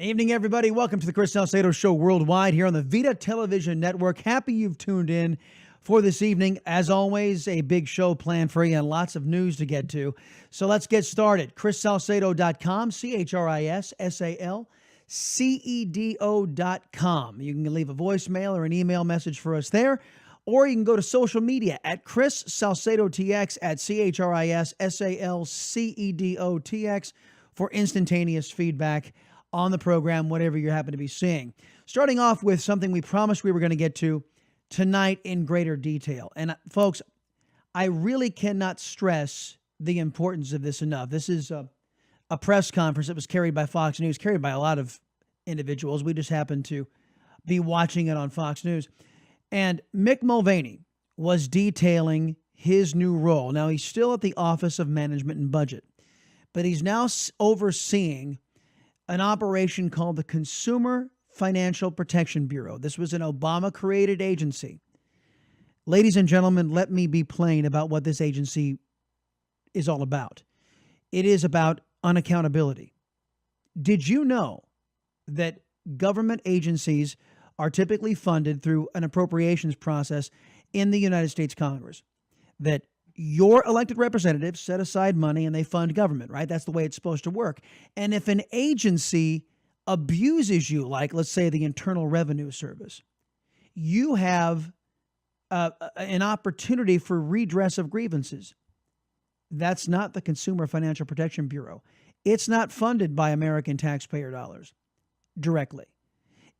Evening, everybody. Welcome to the Chris Salcedo Show Worldwide here on the Vida TV Network. Happy you've tuned in for this evening. As always, a big show planned for you and lots of news to get to. So let's get started. ChrisSalcedo.com, ChrisSalcedo.com. You can leave a voicemail or an email message for us there, or you can go to social media at Chris Salcedo TX at ChrisSalcedo TX for instantaneous feedback on the program, whatever you happen to be seeing. Starting off with something we promised we were going to get to tonight in greater detail. And folks, I really cannot stress the importance of this enough. This is a press conference that was carried by Fox News, carried by a lot of individuals. We just happened to be watching it on Fox News. And Mick Mulvaney was detailing his new role. Now, he's still at the Office of Management and Budget, but he's now overseeing an operation called the Consumer Financial Protection Bureau. This was an Obama-created agency. Ladies and gentlemen, let me be plain about what this agency is all about. It is about unaccountability. Did you know that government agencies are typically funded through an appropriations process in the United States Congress? That your elected representatives set aside money and they fund government, right? That's the way it's supposed to work. And if an agency abuses you, like let's say the Internal Revenue Service, you have an opportunity for redress of grievances. That's not the Consumer Financial Protection Bureau. It's not funded by American taxpayer dollars directly.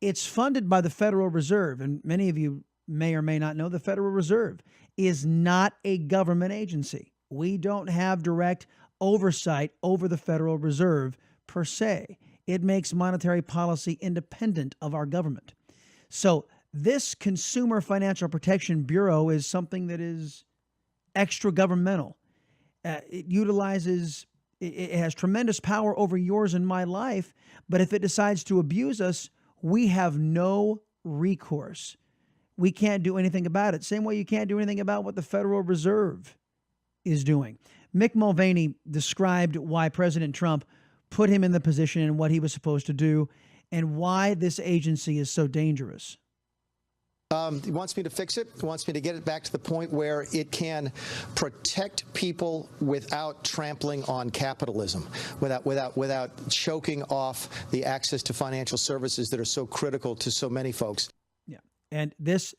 It's funded by the Federal Reserve. And many of you may or may not know the Federal Reserve is not a government agency. We don't have direct oversight over the Federal Reserve per se. It makes monetary policy independent of our government. So this Consumer Financial Protection Bureau is something that is extra governmental. It has tremendous power over yours and my life, but if it decides to abuse us, we have no recourse. We can't do anything about it. Same way you can't do anything about what the Federal Reserve is doing. Mick Mulvaney described why President Trump put him in the position and what he was supposed to do and why this agency is so dangerous. He wants me to fix it. He wants me to get it back to the point where it can protect people without trampling on capitalism, without choking off the access to financial services that are so critical to so many folks. Yeah. And this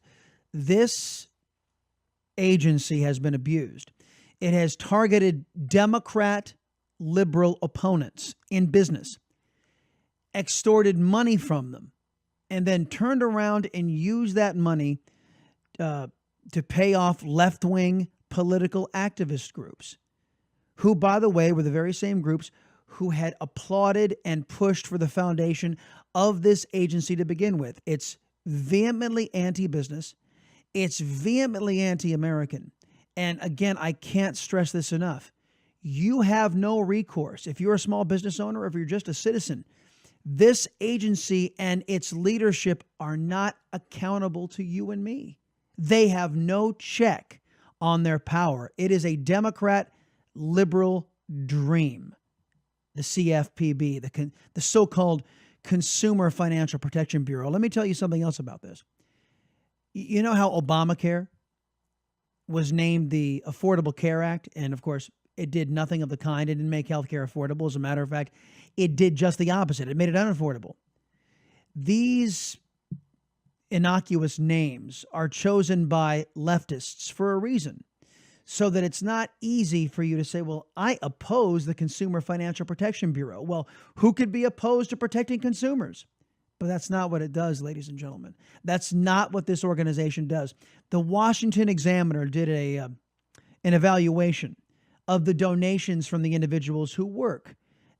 agency has been abused. It has targeted Democrat liberal opponents in business, extorted money from them, and then turned around and used that money to pay off left-wing political activist groups, who, by the way, were the very same groups who had applauded and pushed for the foundation of this agency to begin with. It's vehemently anti-business. It's vehemently anti-American. And again, I can't stress this enough. You have no recourse. If you're a small business owner or if you're just a citizen, this agency and its leadership are not accountable to you and me. They have no check on their power. It is a Democrat liberal dream. The CFPB, the so-called Consumer Financial Protection Bureau. Let me tell you something else about this. You know how Obamacare was named the Affordable Care Act? And of course, it did nothing of the kind. It didn't make health care affordable. As a matter of fact, it did just the opposite. It made it unaffordable. These innocuous names are chosen by leftists for a reason, so that it's not easy for you to say, well, I oppose the Consumer Financial Protection Bureau. Well, who could be opposed to protecting consumers? But that's not what it does, ladies and gentlemen. That's not what this organization does. The Washington Examiner did an evaluation of the donations from the individuals who work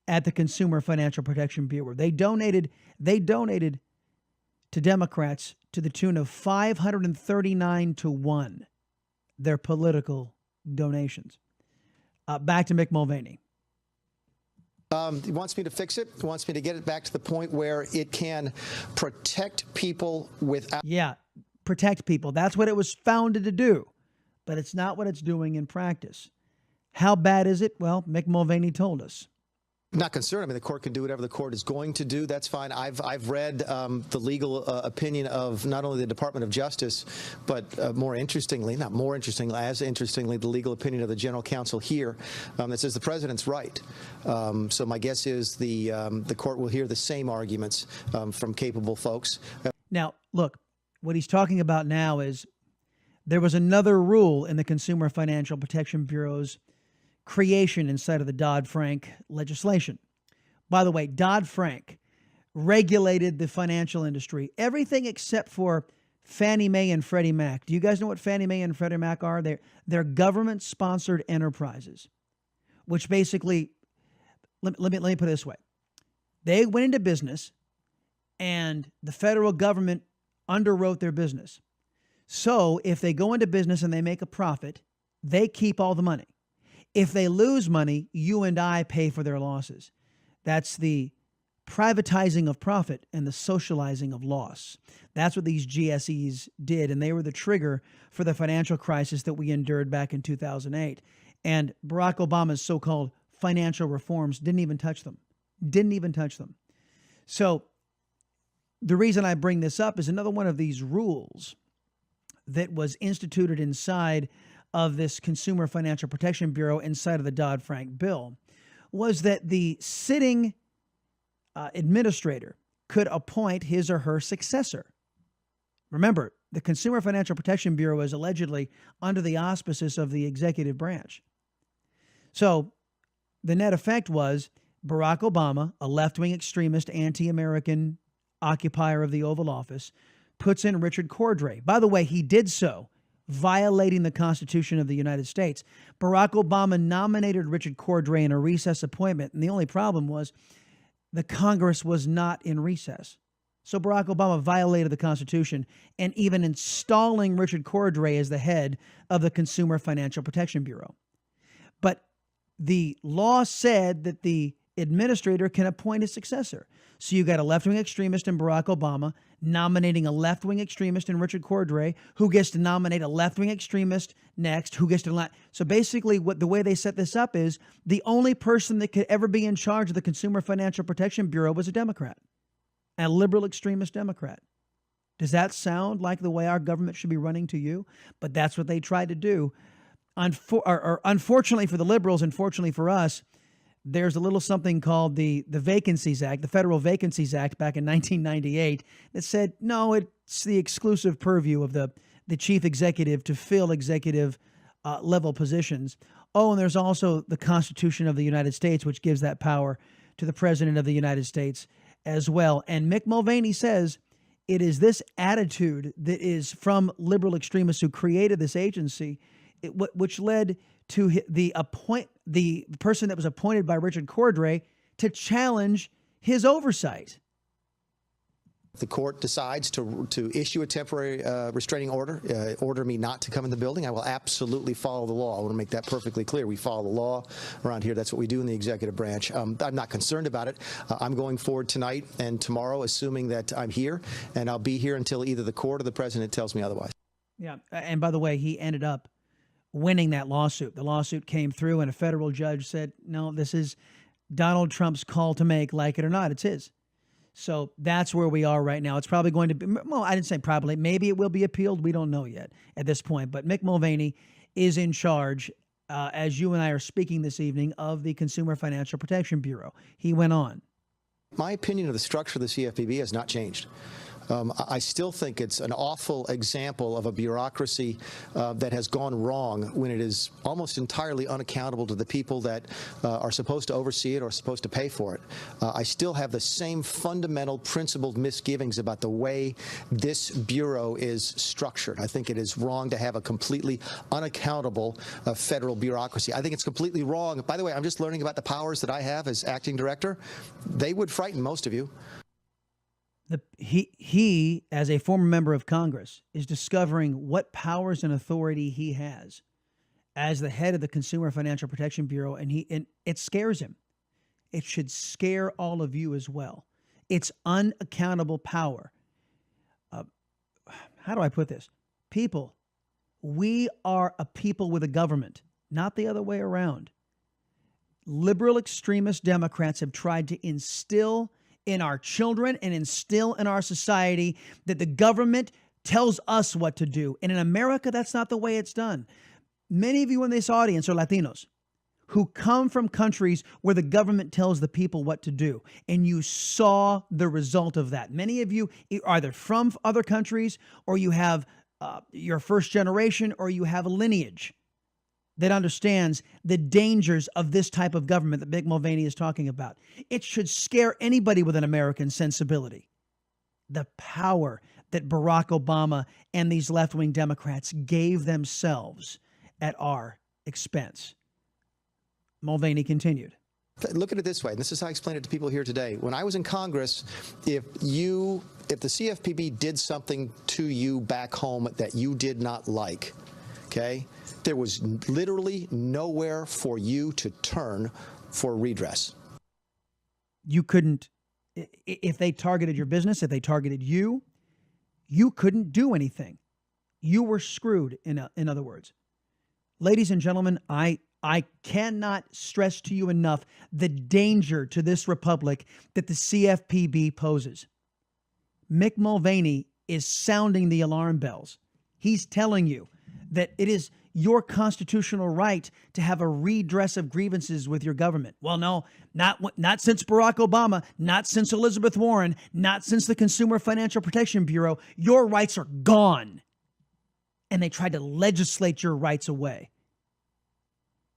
at the Consumer Financial Protection Bureau. They donated to Democrats to the tune of 539-1, their political donations. Back to Mick Mulvaney. He wants me to fix it. He wants me to get it back to the point where it can protect people without... Yeah, protect people. That's what it was founded to do. But it's not what it's doing in practice. How bad is it? Well, Mick Mulvaney told us. Not concerned. I mean, the court can do whatever the court is going to do. That's fine. I've read the legal opinion of not only the Department of Justice, but more interestingly, not more interestingly, as interestingly, the legal opinion of the General Counsel here that says the president's right. So my guess is the court will hear the same arguments from capable folks. Now, look, what he's talking about now is there was another rule in the Consumer Financial Protection Bureau's creation inside of the Dodd-Frank legislation. By the way, Dodd-Frank regulated the financial industry, everything except for Fannie Mae and Freddie Mac. Do you guys know what Fannie Mae and Freddie Mac are? They're government-sponsored enterprises, which basically, let me put it this way. They went into business, and the federal government underwrote their business. So if they go into business and they make a profit, they keep all the money. If they lose money, you and I pay for their losses. That's the privatizing of profit and the socializing of loss. That's what these GSEs did, and they were the trigger for the financial crisis that we endured back in 2008. And Barack Obama's so-called financial reforms didn't even touch them. Didn't even touch them. So the reason I bring this up is another one of these rules that was instituted inside of this Consumer Financial Protection Bureau inside of the Dodd-Frank bill was that the sitting administrator could appoint his or her successor. Remember, the Consumer Financial Protection Bureau is allegedly under the auspices of the executive branch. So the net effect was Barack Obama, a left-wing extremist, anti-American occupier of the Oval Office, puts in Richard Cordray. By the way, he did so violating the Constitution of the United States. Barack Obama nominated Richard Cordray in a recess appointment, and the only problem was the Congress was not in recess. So Barack Obama violated the Constitution and even installing Richard Cordray as the head of the Consumer Financial Protection Bureau. But the law said that the administrator can appoint his successor. So you got a left-wing extremist in Barack Obama nominating a left-wing extremist in Richard Cordray, who gets to nominate a left-wing extremist next, who gets to... So basically, the way they set this up is the only person that could ever be in charge of the Consumer Financial Protection Bureau was a Democrat, a liberal extremist Democrat. Does that sound like the way our government should be running to you? But that's what they tried to do. Unfortunately for the liberals, unfortunately for us, there's a little something called the Vacancies Act, the Federal Vacancies Act back in 1998 that said, no, it's the exclusive purview of the chief executive to fill executive level positions. Oh, and there's also the Constitution of the United States, which gives that power to the President of the United States as well. And Mick Mulvaney says it is this attitude that is from liberal extremists who created this agency, which led to the person that was appointed by Richard Cordray to challenge his oversight. If the court decides to issue a temporary restraining order, order me not to come in the building, I will absolutely follow the law. I want to make that perfectly clear. We follow the law around here. That's what we do in the executive branch. I'm not concerned about it. I'm going forward tonight and tomorrow, assuming that I'm here, and I'll be here until either the court or the president tells me otherwise. Yeah. And by the way, he ended up winning that lawsuit. The lawsuit came through and a federal judge said, no, this is Donald Trump's call to make, like it or not, it's his. So that's where we are right now. It's probably going to be, well, I didn't say probably, maybe it will be appealed. We don't know yet at this point. But Mick Mulvaney is in charge, as you and I are speaking this evening, of the Consumer Financial Protection Bureau. He went on. My opinion of the structure of the CFPB has not changed. I still think it's an awful example of a bureaucracy that has gone wrong when it is almost entirely unaccountable to the people that are supposed to oversee it or supposed to pay for it. I still have the same fundamental principled misgivings about the way this bureau is structured. I think it is wrong to have a completely unaccountable federal bureaucracy. I think it's completely wrong. By the way, I'm just learning about the powers that I have as acting director. They would frighten most of you. He, as a former member of Congress, is discovering what powers and authority he has as the head of the Consumer Financial Protection Bureau, and it scares him. It should scare all of you as well. It's unaccountable power. How do I put this? People, we are a people with a government, not the other way around. liberal extremist Democrats have tried to instill in our children and instill in our society that the government tells us what to do. And in America, that's not the way it's done. Many of you in this audience are Latinos who come from countries where the government tells the people what to do. And you saw the result of that. Many of you are either from other countries, or you have your first generation, or you have a lineage that understands the dangers of this type of government that Mick Mulvaney is talking about. It should scare anybody with an American sensibility. The power that Barack Obama and these left-wing Democrats gave themselves at our expense. Mulvaney continued. Look at it this way, and this is how I explained it to people here today. When I was in Congress, if the CFPB did something to you back home that you did not like, okay, there was literally nowhere for you to turn for redress. You couldn't, if they targeted your business, if they targeted you, you couldn't do anything. You were screwed, in other words. Ladies and gentlemen, I cannot stress to you enough the danger to this republic that the CFPB poses. Mick Mulvaney is sounding the alarm bells. He's telling you that it is your constitutional right to have a redress of grievances with your government. Well, no, not since Barack Obama, not since Elizabeth Warren, not since the Consumer Financial Protection Bureau. Your rights are gone. And they tried to legislate your rights away.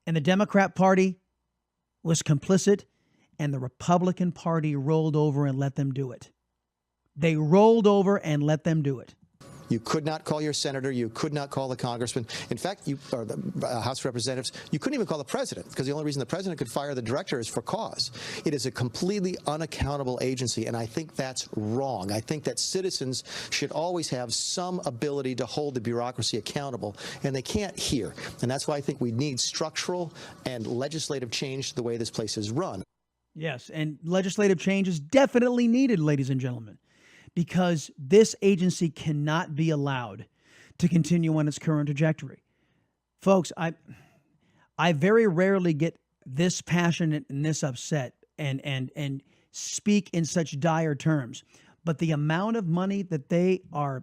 And the Democrat Party was complicit, and the Republican Party rolled over and let them do it. They rolled over and let them do it. You could not call your senator. You could not call the congressman. In fact, or the House of Representatives, you couldn't even call the president, because the only reason the president could fire the director is for cause. It is a completely unaccountable agency, and I think that's wrong. I think that citizens should always have some ability to hold the bureaucracy accountable, and they can't here. And that's why I think we need structural and legislative change to the way this place is run. Yes, and legislative change is definitely needed, ladies and gentlemen, because this agency cannot be allowed to continue on its current trajectory. Folks, I very rarely get this passionate and this upset and speak in such dire terms, but the amount of money that they are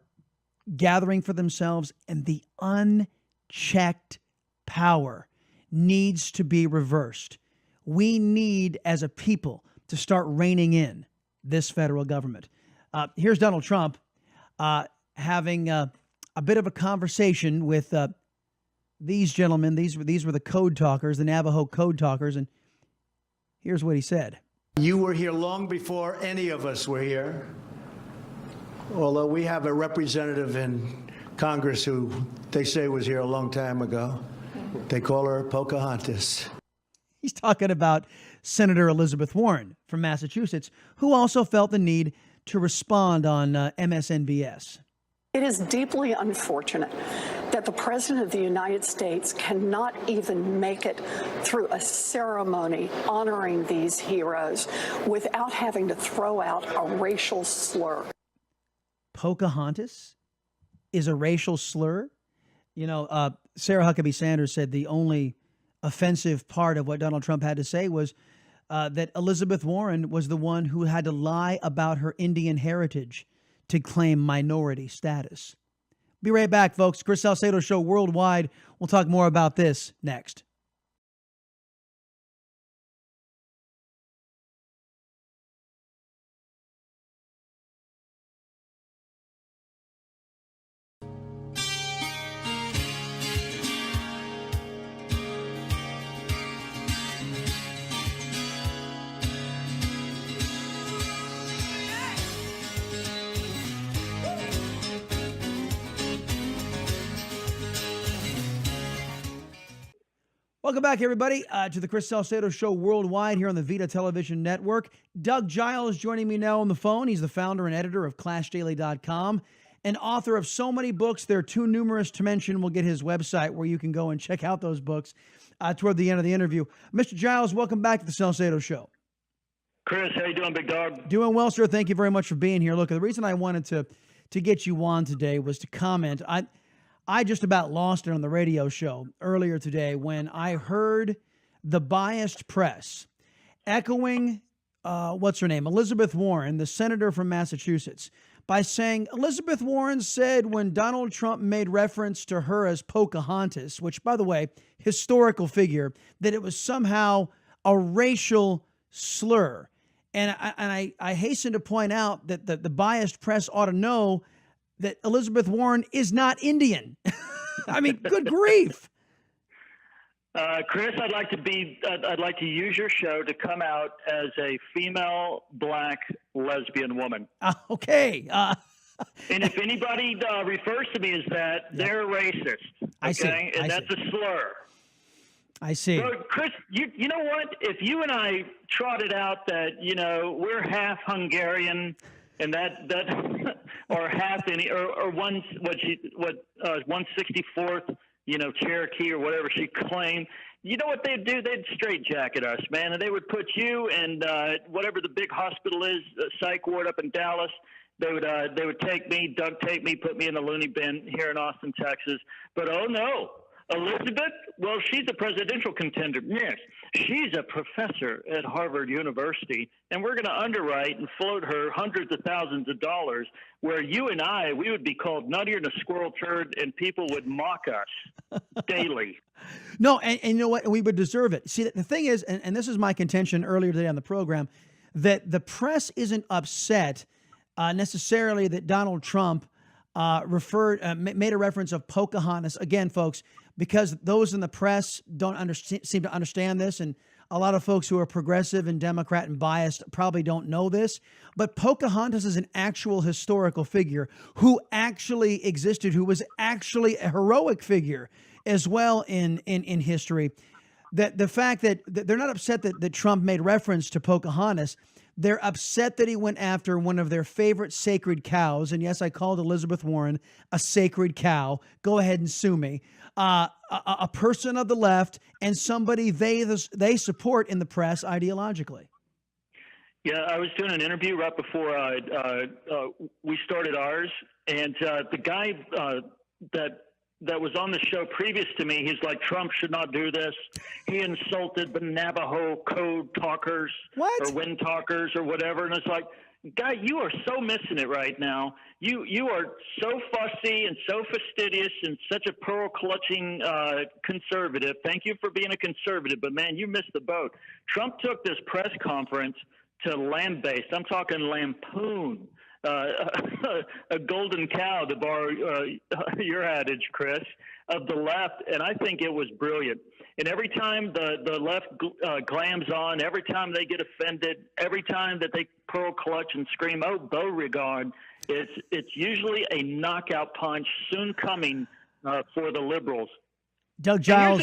gathering for themselves and the unchecked power needs to be reversed. We need, as a people, to start reining in this federal government. Here's Donald Trump having a bit of a conversation with these gentlemen. These were the code talkers, the Navajo code talkers, and here's what he said. You were here long before any of us were here, although we have a representative in Congress who they say was here a long time ago. They call her Pocahontas. He's talking about Senator Elizabeth Warren from Massachusetts, who also felt the need to respond on MSNBS. It is deeply unfortunate that the President of the United States cannot even make it through a ceremony honoring these heroes without having to throw out a racial slur. Pocahontas is a racial slur? You know, Sarah Huckabee Sanders said the only offensive part of what Donald Trump had to say was that Elizabeth Warren was the one who had to lie about her Indian heritage to claim minority status. Be right back, folks. Chris Salcedo Show Worldwide. We'll talk more about this next. Welcome back, everybody, to the Chris Salcedo Show Worldwide here on the Vida Television Network. Doug Giles joining me now on the phone. He's the founder and editor of ClashDaily.com and author of so many books, they're too numerous to mention. We'll get his website where you can go and check out those books toward the end of the interview. Mr. Giles, welcome back to the Salcedo Show. Chris, how you doing, big dog? Doing well, sir. Thank you very much for being here. Look, the reason I wanted to get you on today was to comment. I just about lost it on the radio show earlier today when I heard the biased press, echoing, what's her name, Elizabeth Warren, the senator from Massachusetts, by saying Elizabeth Warren said when Donald Trump made reference to her as Pocahontas, which, by the way, historical figure, that it was somehow a racial slur. And I hasten to point out that the biased press ought to know that Elizabeth Warren is not Indian. I mean, good grief. Chris, I'd like to use your show to come out as a female black lesbian woman. Okay. And if anybody refers to me as that, they're racist. Okay? I see. And that's a slur. I see. So, Chris, you know what? If you and I trotted out that, we're half Hungarian and that or half any or 164th, Cherokee or whatever she claimed, you know what they'd do? They'd straitjacket us, man, and they would put you and whatever the big hospital is, psych ward up in Dallas. They would take me, duct tape me, put me in the loony bin here in Austin, Texas. But oh no, Elizabeth, well, she's a presidential contender. Yes, she's a professor at Harvard University, and we're going to underwrite and float her hundreds of thousands of dollars, where you and I, we would be called nuttier than a squirrel turd, and people would mock us daily. No, and you know what? We would deserve it. See, the thing is, and this is my contention earlier today on the program, that the press isn't upset necessarily that Donald Trump made a reference of Pocahontas. Again, folks, because those in the press don't seem to understand this, and a lot of folks who are progressive and Democrat and biased probably don't know this, but Pocahontas is an actual historical figure who actually existed, who was actually a heroic figure as well in history. That the fact that they're not upset that Trump made reference to Pocahontas, they're upset that he went after one of their favorite sacred cows. And yes, I called Elizabeth Warren a sacred cow. Go ahead and sue me. A person of the left and somebody they support in the press ideologically. Yeah, I was doing an interview right before we started ours, and the guy that was on the show previous to me, he's like, Trump should not do this. He insulted the Navajo code talkers or wind talkers or whatever. And it's like, guy, you are so missing it right now. You are so fussy and so fastidious and such a pearl-clutching conservative. Thank you for being a conservative, but, man, you missed the boat. Trump took this press conference to lambaste. I'm talking lampoon. A golden cow, to borrow your adage, Chris, of the left, and I think it was brilliant. And every time the left glams on, every time they get offended, every time that they pearl clutch and scream, "Oh, Beauregard," it's usually a knockout punch soon coming for the liberals. Doug Giles.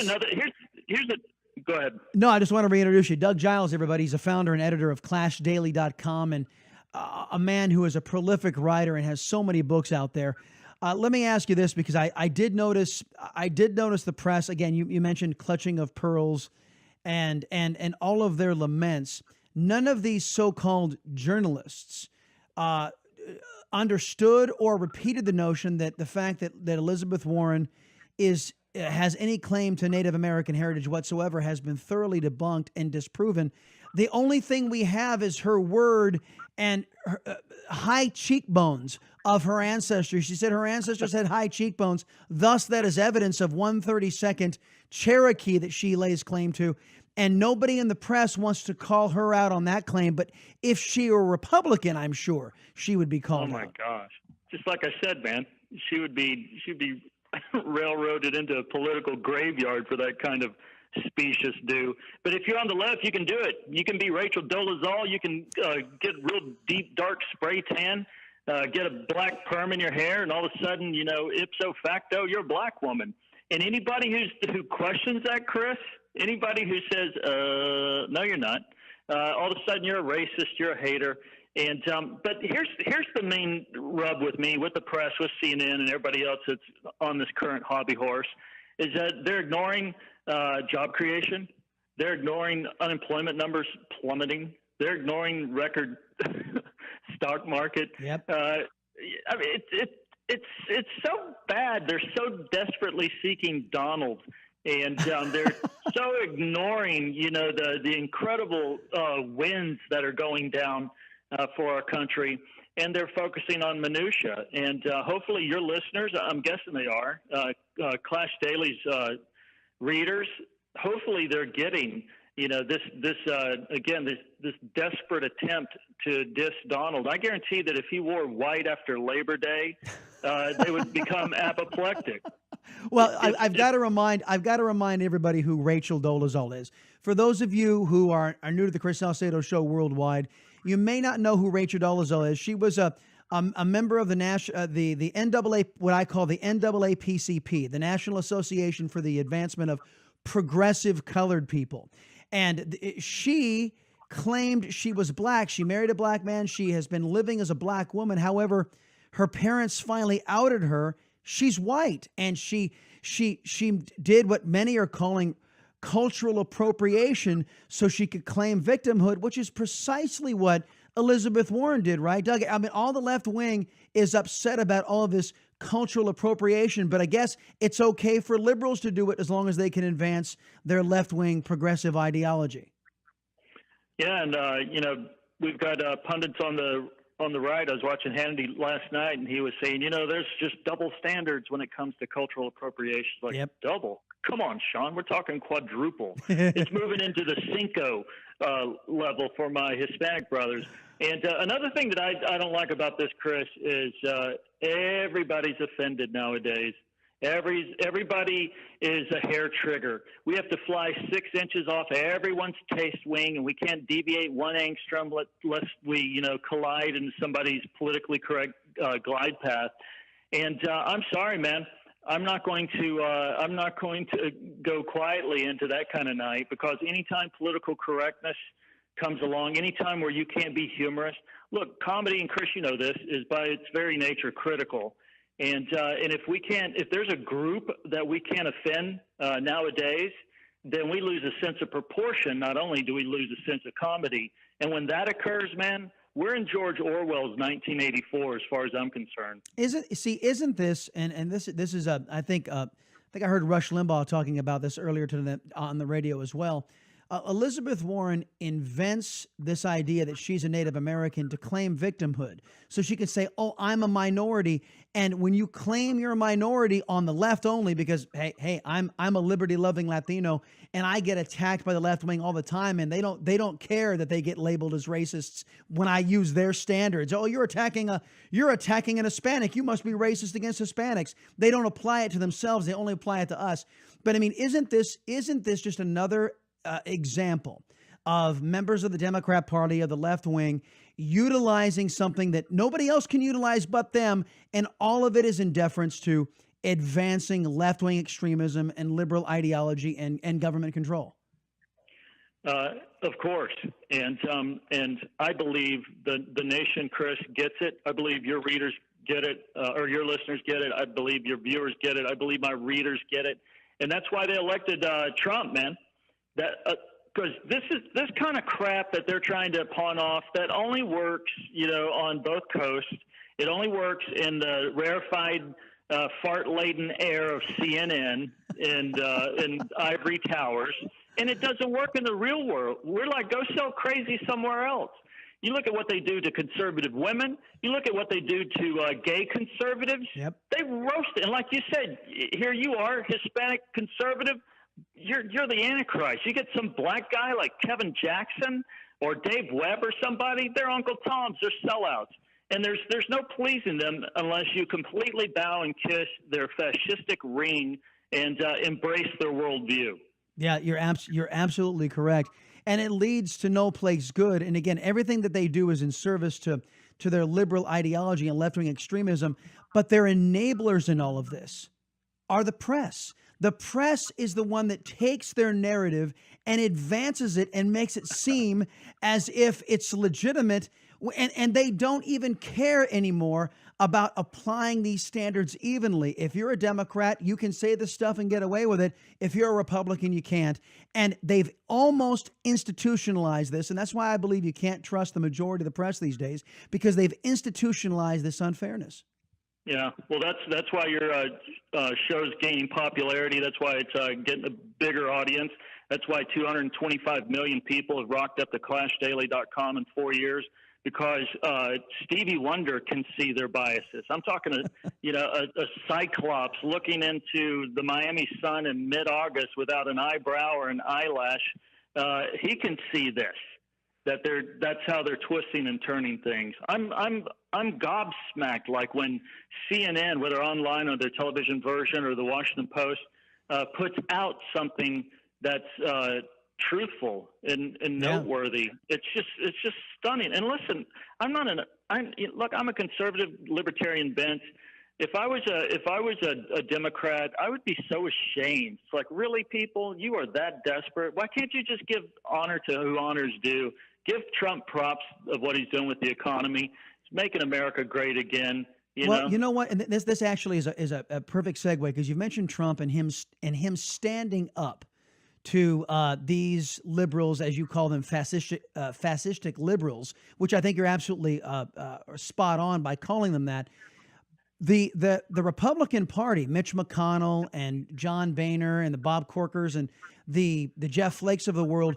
Here's the. Go ahead. No, I just want to reintroduce you, Doug Giles. Everybody, he's a founder and editor of ClashDaily.com and a man who is a prolific writer and has so many books out there. Let me ask you this, because I did notice the press again. You mentioned clutching of pearls, and all of their laments. None of these so-called journalists understood or repeated the notion that the fact that Elizabeth Warren has any claim to Native American heritage whatsoever has been thoroughly debunked and disproven. The only thing we have is her word and her, high cheekbones of her ancestors. She said her ancestors had high cheekbones. Thus, that is evidence of 132nd Cherokee that she lays claim to. And nobody in the press wants to call her out on that claim. But if she were Republican, I'm sure she would be called out. Oh, my gosh. Just like I said, man, she'd be railroaded into a political graveyard for that kind of specious do. But if you're on the left, you can do it. You can be Rachel Dolezal. You can get real deep, dark spray tan, get a black perm in your hair, and all of a sudden, ipso facto, you're a black woman. And anybody who questions that, Chris, anybody who says, no, you're not, all of a sudden you're a racist, you're a hater. And but here's the main rub with me, with the press, with CNN, and everybody else that's on this current hobby horse, is that they're ignoring job creation. They're ignoring unemployment numbers plummeting. They're ignoring record stock market. Yep. I mean, it's so bad. They're so desperately seeking Donald And they're so ignoring, the incredible winds that are going down for our country, and they're focusing on minutia. And hopefully your listeners, I'm guessing they are, Clash Daily's readers, hopefully they're getting, this desperate attempt to diss Donald. I guarantee that if he wore white after Labor Day, they would become apoplectic. Well, I've got to remind everybody who Rachel Dolezal is. For those of you who are new to the Chris Salcedo Show Worldwide, you may not know who Rachel Dolezal is. She was a member of the NAA, what I call the NAAPCP, the National Association for the Advancement of Progressive Colored People, and she claimed she was black. She married a black man. She has been living as a black woman. However, her parents finally outed her. She's white, and she did what many are calling cultural appropriation so she could claim victimhood, which is precisely what Elizabeth Warren did, right, Doug? I mean, all the left wing is upset about all of this cultural appropriation, but I guess it's okay for liberals to do it as long as they can advance their left-wing progressive ideology. Yeah, and we've got pundits on the right. I was watching Hannity last night, and he was saying, there's just double standards when it comes to cultural appropriation. Like, yep. Double? Come on, Sean. We're talking quadruple. It's moving into the cinco level for my Hispanic brothers. And another thing that I don't like about this, Chris, is everybody's offended nowadays. Everybody is a hair trigger. We have to fly 6 inches off everyone's taste wing, and we can't deviate 1 angstrom lest we, collide into somebody's politically correct glide path. And I'm sorry, man. I'm not going to go quietly into that kind of night, because anytime political correctness comes along, anytime where you can't be humorous. Look, comedy, and Chris, this, is by its very nature critical. And if there's a group that we can't offend nowadays, then we lose a sense of proportion. Not only do we lose a sense of comedy, and when that occurs, man, we're in George Orwell's 1984, as far as I'm concerned. Isn't this, and this is I think I heard Rush Limbaugh talking about this earlier on the radio as well. Elizabeth Warren invents this idea that she's a Native American to claim victimhood. So she can say, oh, I'm a minority. And when you claim you're a minority on the left only, because, hey, I'm a liberty-loving Latino, and I get attacked by the left wing all the time, and they don't care that they get labeled as racists when I use their standards. Oh, you're attacking an Hispanic. You must be racist against Hispanics. They don't apply it to themselves. They only apply it to us. But I mean, isn't this just another example of members of the Democrat Party, of the left wing, utilizing something that nobody else can utilize but them, and all of it is in deference to advancing left-wing extremism and liberal ideology and government control? Of course, and I believe the nation, Chris, gets it. I believe your readers get it, or your listeners get it. I believe your viewers get it. I believe my readers get it, and that's why they elected Trump, man. That because this kind of crap that they're trying to pawn off, that only works, on both coasts. It only works in the rarefied, fart-laden air of CNN and ivory towers, and it doesn't work in the real world. We're like, go sell crazy somewhere else. You look at what they do to conservative women. You look at what they do to gay conservatives. Yep. They roast it. And like you said, here you are, Hispanic conservative. You're the Antichrist. You get some black guy like Kevin Jackson or Dave Webb or somebody, they're Uncle Toms. They're sellouts. And there's no pleasing them unless you completely bow and kiss their fascistic ring and embrace their worldview. Yeah, you're absolutely correct. And it leads to no place good. And again, everything that they do is in service to their liberal ideology and left-wing extremism. But their enablers in all of this are the press. The press is the one that takes their narrative and advances it and makes it seem as if it's legitimate. And they don't even care anymore about applying these standards evenly. If you're a Democrat, you can say this stuff and get away with it. If you're a Republican, you can't. And they've almost institutionalized this. And that's why I believe you can't trust the majority of the press these days, because they've institutionalized this unfairness. Yeah, well, that's why your show's gaining popularity. That's why it's getting a bigger audience. That's why 225 million people have rocked up to ClashDaily.com in 4 years, because Stevie Wonder can see their biases. I'm talking a cyclops looking into the Miami sun in mid-August without an eyebrow or an eyelash. He can see this. That's how they're twisting and turning things. I'm gobsmacked, like when CNN, whether online or their television version or the Washington Post, puts out something that's truthful and noteworthy. It's just stunning. And listen, I'm a conservative libertarian bent. If I was a Democrat, I would be so ashamed. It's like, really, people, you are that desperate? Why can't you just give honor to who honors due? Give Trump props of what he's doing with the economy. He's making America great again. You know what? And this actually is a perfect segue, because you've mentioned Trump and him standing up to these liberals, as you call them, fascistic liberals, which I think you're absolutely spot on by calling them that. The Republican Party, Mitch McConnell and John Boehner and the Bob Corkers and the Jeff Flakes of the world,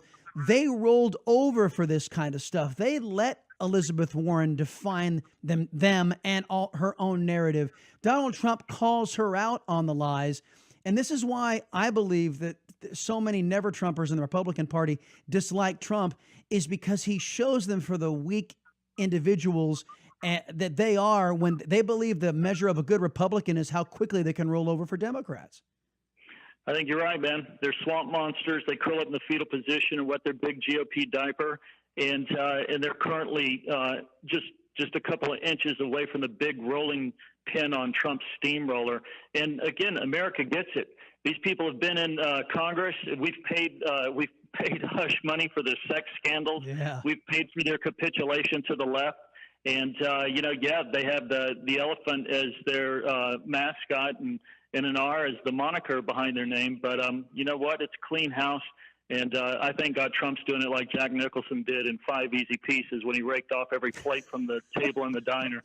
they rolled over for this kind of stuff. They let Elizabeth Warren define them and all her own narrative. Donald Trump calls her out on the lies. And this is why I believe that so many never-Trumpers in the Republican Party dislike Trump, is because he shows them for the weak individuals that they are, when they believe the measure of a good Republican is how quickly they can roll over for Democrats. I think you're right, man. They're swamp monsters. They curl up in the fetal position and wet their big GOP diaper, and they're currently just a couple of inches away from the big rolling pin on Trump's steamroller. And again, America gets it. These people have been in Congress. We've paid hush money for their sex scandals. Yeah. We've paid for their capitulation to the left. And they have the elephant as their mascot, and an R as the moniker behind their name. But you know what? It's clean house. And I think Trump's doing it like Jack Nicholson did in 5 Easy Pieces, when he raked off every plate from the table in the diner.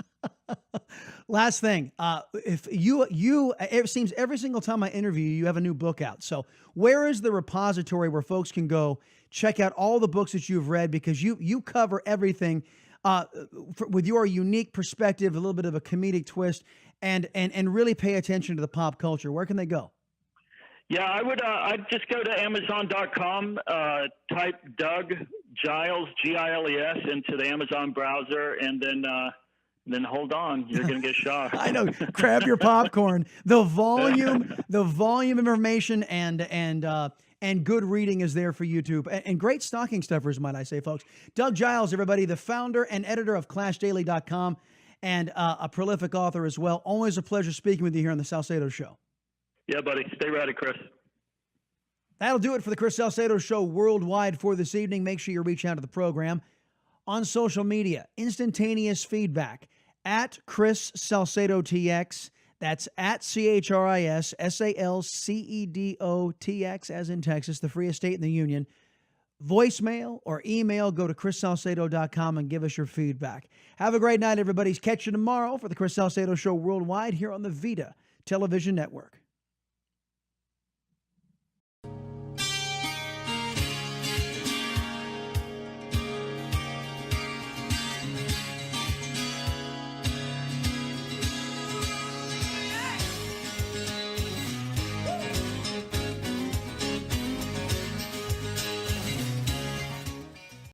Last thing, if it seems every single time I interview you, you have a new book out. So where is the repository where folks can go check out all the books that you've read? Because you cover everything with your unique perspective, a little bit of a comedic twist, and really pay attention to the pop culture. Where can they go? Yeah, I'd just go to Amazon.com, type Doug Giles, Giles, into the Amazon browser, and then hold on, you're going to get shocked. I know. Grab your popcorn. The volume of information and good reading is there for YouTube, and great stocking stuffers, might I say, folks. Doug Giles, everybody, the founder and editor of ClashDaily.com, and a prolific author as well. Always a pleasure speaking with you here on the Salcedo Show. Yeah, buddy. Stay ready, Chris. That'll do it for the Chris Salcedo Show Worldwide for this evening. Make sure you reach out to the program on social media. Instantaneous feedback at Chris Salcedo TX. That's at ChrisSalcedotx, as in Texas, the freest state in the union. Voicemail or email, go to ChrisSalcedo.com and give us your feedback. Have a great night, everybody. Catch you tomorrow for the Chris Salcedo Show Worldwide here on the Vida Television Network.